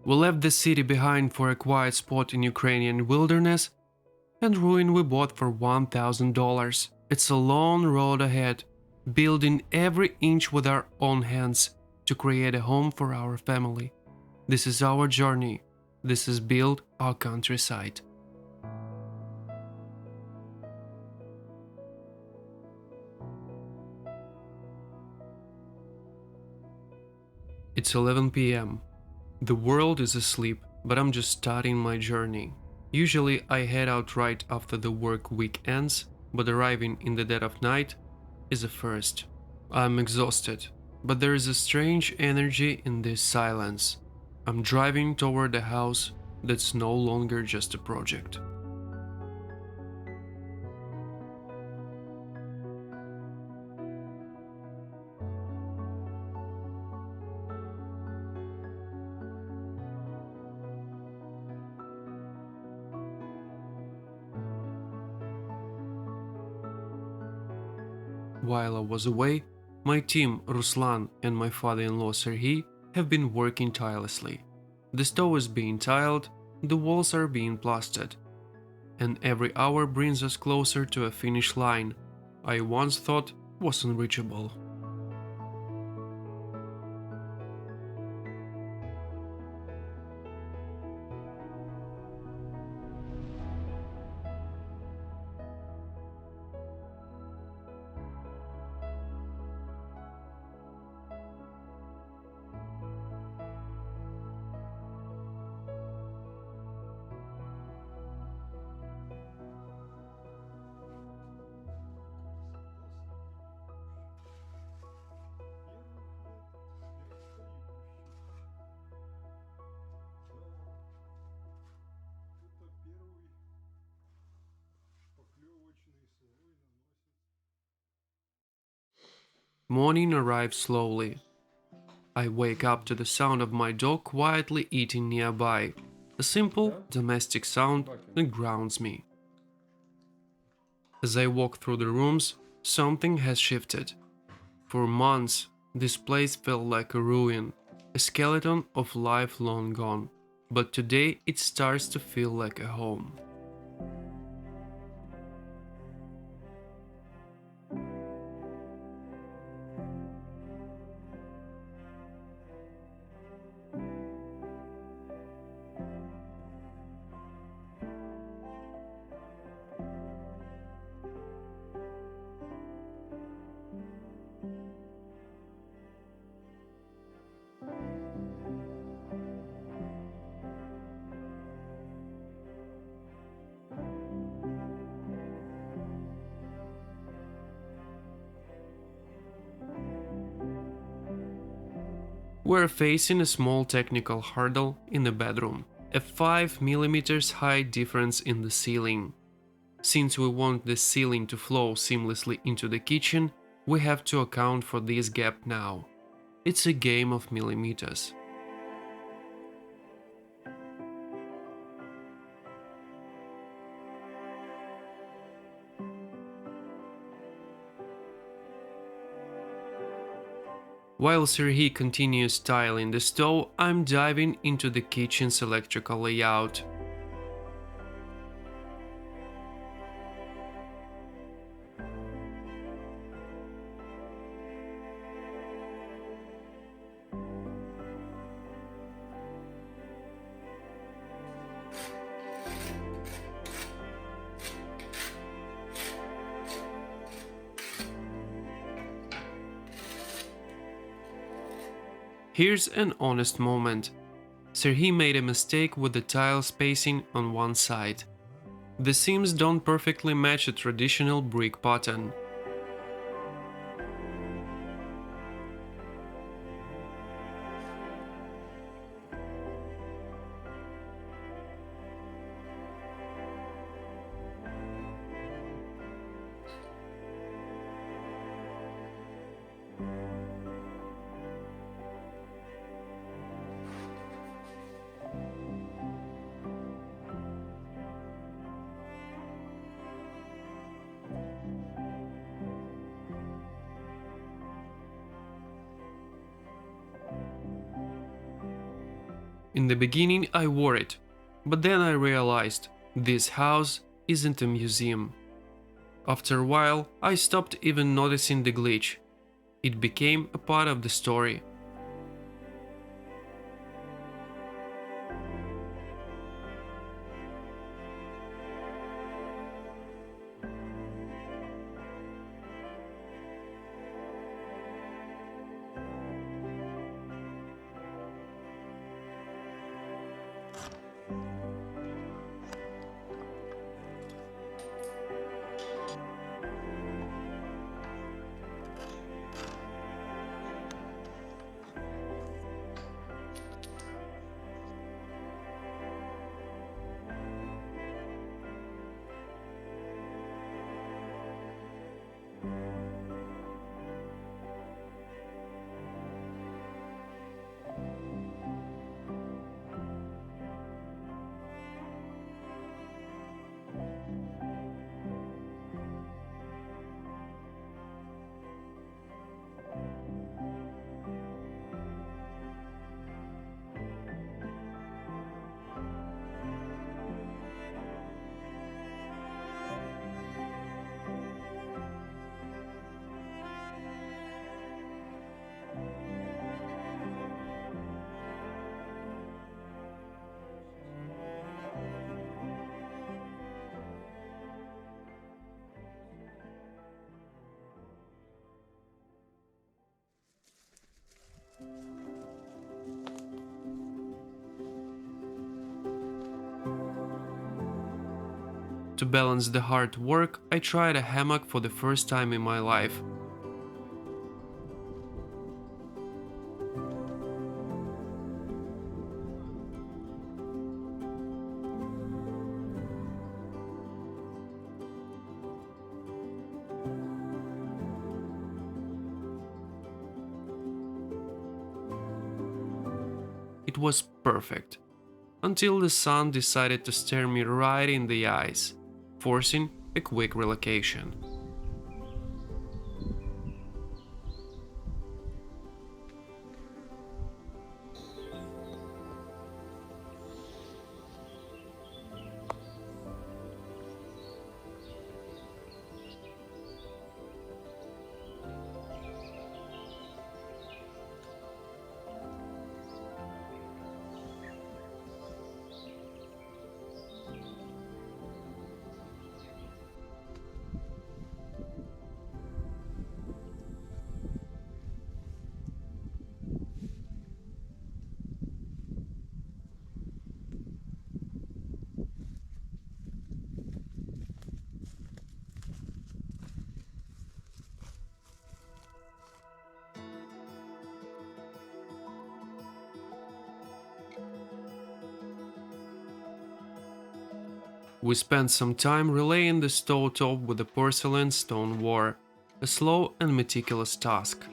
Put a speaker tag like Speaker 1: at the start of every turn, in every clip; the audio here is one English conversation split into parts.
Speaker 1: We left the city behind for a quiet spot in Ukrainian wilderness and ruin we bought for $1,000. It's a long road ahead, building every inch with our own hands to create a home for our family. This is our journey. This is build our countryside. It's 11 p.m. The world is asleep, but I'm just starting my journey. Usually I head out right after the work week ends, but arriving in the dead of night is a first. I'm exhausted, but there is a strange energy in this silence. I'm driving toward a house that's no longer just a project. While I was away, my team, Ruslan and my father-in-law Serhiy, have been working tirelessly. The stove is being tiled, the walls are being plastered, and every hour brings us closer to a finish line I once thought was unreachable. Morning arrives slowly. I wake up to the sound of my dog quietly eating nearby, a simple, domestic sound that grounds me. As I walk through the rooms, something has shifted. For months, this place felt like a ruin, a skeleton of life long gone, but today it starts to feel like a home. We're facing a small technical hurdle in the bedroom, a 5 mm height difference in the ceiling. Since we want the ceiling to flow seamlessly into the kitchen, we have to account for this gap now. It's a game of millimeters. While Serhiy continues tiling the stove, I'm diving into the kitchen's electrical layout. Here's an honest moment. Serhiy made a mistake with the tile spacing on one side. The seams don't perfectly match a traditional brick pattern. In the beginning I worried, but then I realized this house isn't a museum. After a while, I stopped even noticing the glitch. It became a part of the story. To balance the hard work, I tried a hammock for the first time in my life. It was perfect, until the sun decided to stare me right in the eyes, forcing a quick relocation. We spent some time relaying the stovetop with the porcelain stoneware, a slow and meticulous task.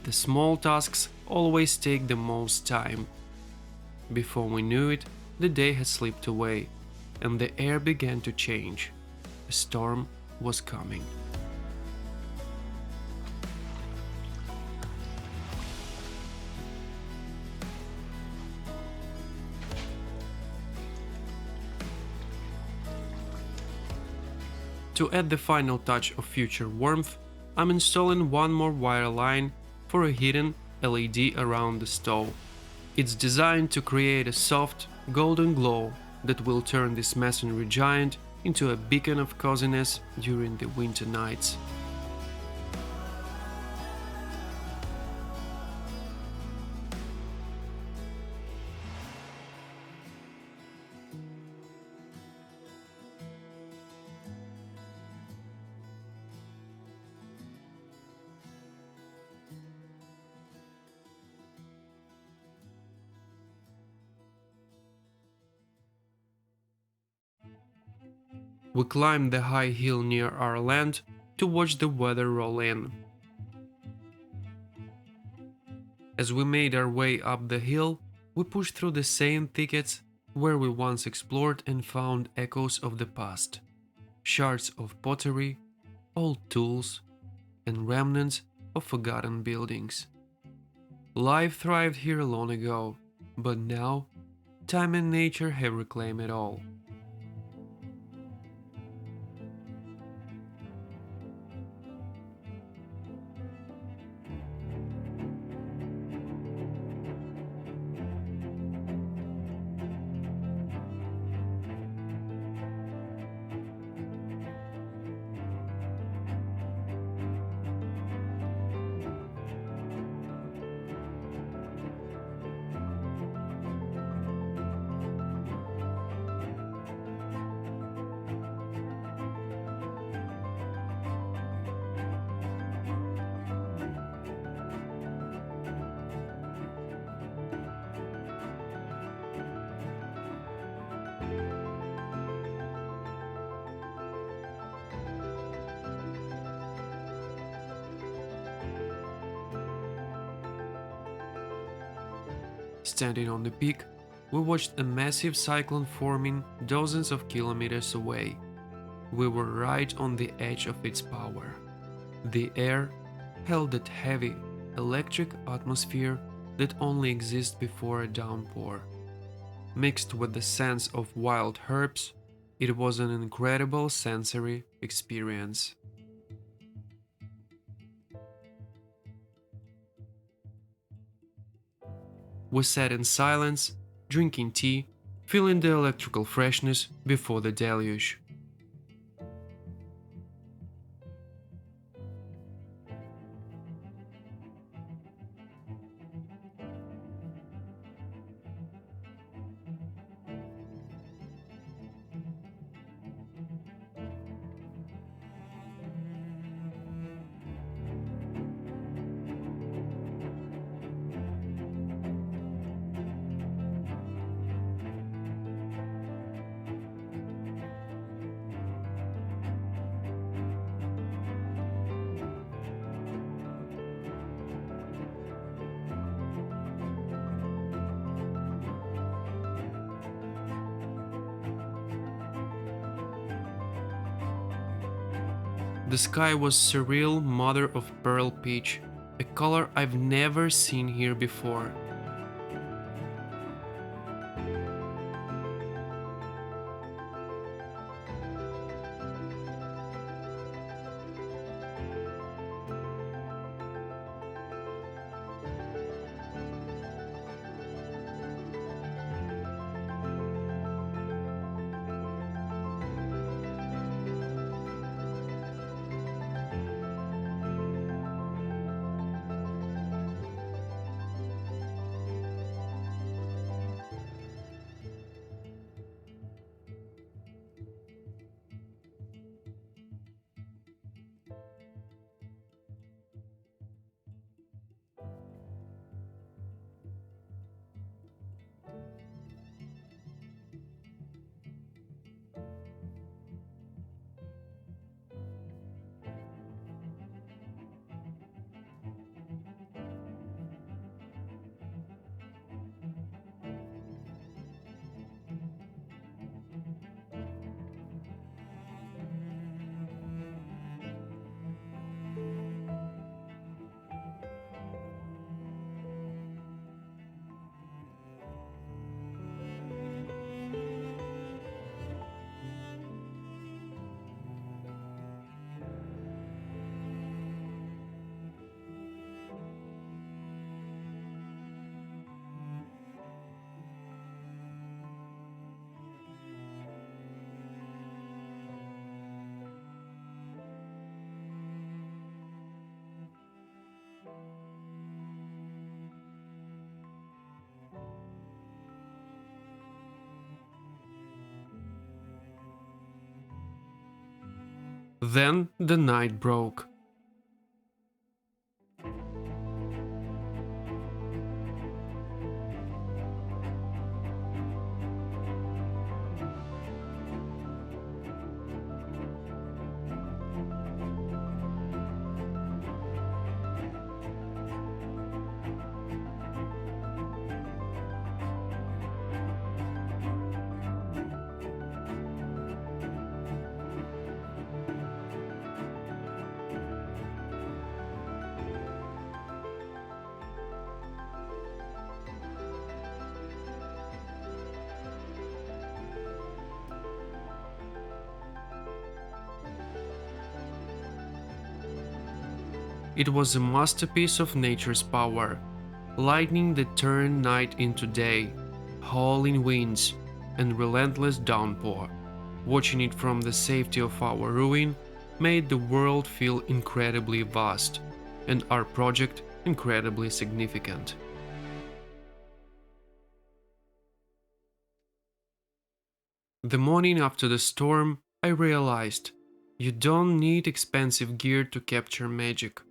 Speaker 1: The small tasks always take the most time. Before we knew it, the day had slipped away, and the air began to change. A storm was coming. To add the final touch of future warmth, I'm installing one more wire line for a hidden LED around the stove. It's designed to create a soft, golden glow that will turn this masonry giant into a beacon of coziness during the winter nights. We climbed the high hill near our land to watch the weather roll in. As we made our way up the hill, we pushed through the same thickets where we once explored and found echoes of the past. Shards of pottery, old tools, and remnants of forgotten buildings. Life thrived here long ago, but now time and nature have reclaimed it all. Standing on the peak, we watched a massive cyclone forming dozens of kilometers away. We were right on the edge of its power. The air held that heavy, electric atmosphere that only exists before a downpour. Mixed with the scents of wild herbs, it was an incredible sensory experience. We sat in silence, drinking tea, feeling the electrical freshness before the deluge. The sky was surreal mother of pearl peach, a color I've never seen here before. Then the night broke. It was a masterpiece of nature's power, lightning that turned night into day, howling winds, and relentless downpour. Watching it from the safety of our ruin made the world feel incredibly vast, and our project incredibly significant. The morning after the storm, I realized you don't need expensive gear to capture magic.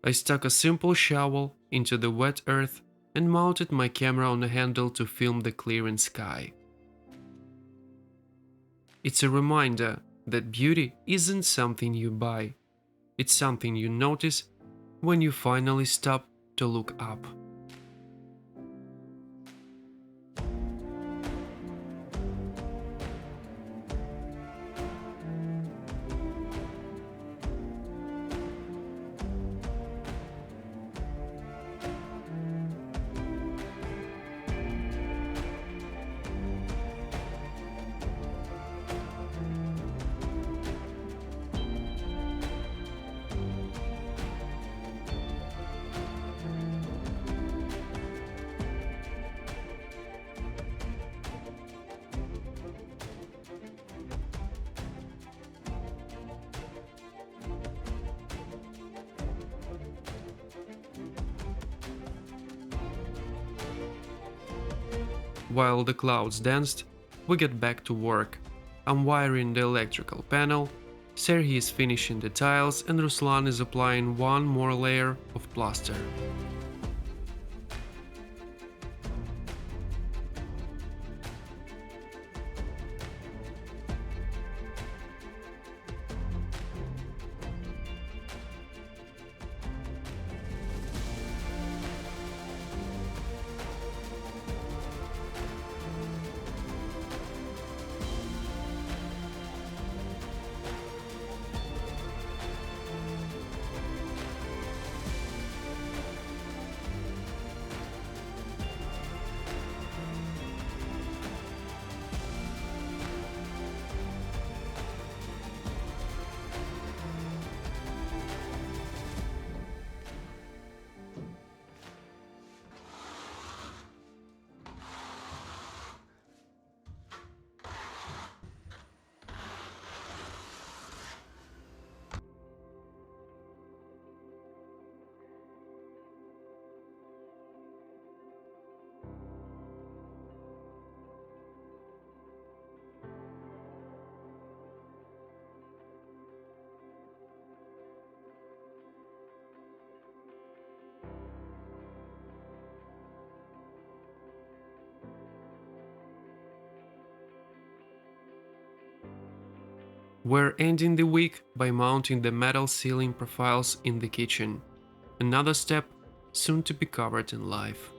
Speaker 1: I stuck a simple shovel into the wet earth and mounted my camera on a handle to film the clearing sky. It's a reminder that beauty isn't something you buy, it's something you notice when you finally stop to look up. While the clouds danced, we get back to work. I'm wiring the electrical panel, Serhi is finishing the tiles, and Ruslan is applying one more layer of plaster. We're ending the week by mounting the metal ceiling profiles in the kitchen. Another step soon to be covered in life.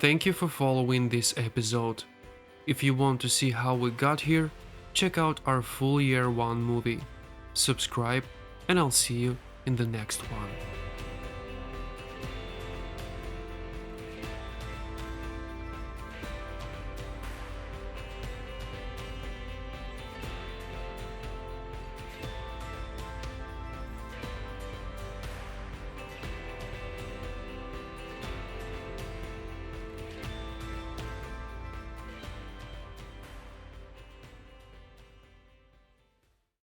Speaker 1: Thank you for following this episode. If you want to see how we got here, check out our full year 1 movie. Subscribe, and I'll see you in the next one.